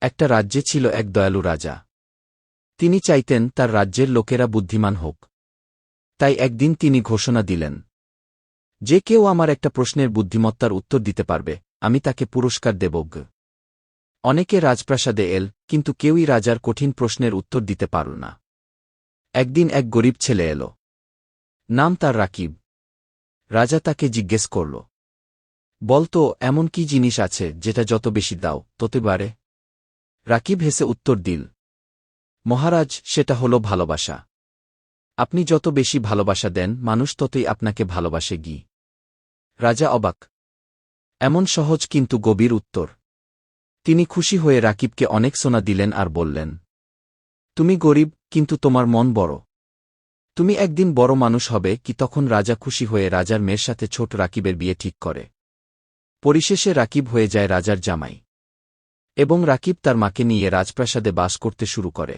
একটা রাজ্যে ছিল এক দয়ালু রাজা। তিনি চাইতেন তার রাজ্যের লোকেরা বুদ্ধিমান হোক। তাই একদিন তিনি ঘোষণা দিলেন, যে কেউ আমার একটা প্রশ্নের বুদ্ধিমত্তার উত্তর দিতে পারবে, আমি তাকে পুরস্কার দেব। অনেকে রাজপ্রাসাদে এল, কিন্তু কেউই রাজার কঠিন প্রশ্নের উত্তর দিতে পারল না। একদিন এক গরিব ছেলে এল। নাম তার রাকিব। রাজা তাকে জিজ্ঞেস করল, বলতো, এমন কি জিনিস আছে যেটা যত বেশি দাও তত বাড়ে? রাকিব হেসে উত্তর দিল, মহারাজ, সেটা হলো ভালোবাসা। আপনি যত বেশি ভালোবাসা দেন, মানুষ ততই আপনাকে ভালোবাসে। রাজা অবাক। এমন সহজ কিন্তু গভীর উত্তর। তিনি খুশি হয়ে রাকিবকে অনেক সোনা দিলেন আর বললেন, তুমি গরিব, কিন্তু তোমার মন বড়। তুমি একদিন বড় মানুষ হবে। তখন রাজা খুশি হয়ে রাজার মেয়ের সাথে ছোট রাকিবের বিয়ে ঠিক করে। পরিশেষে রাকিব হয়ে যায় রাজার জামাই, এবং রাকিব তার মাকে নিয়ে রাজপ্রাসাদে বাস করতে শুরু করে।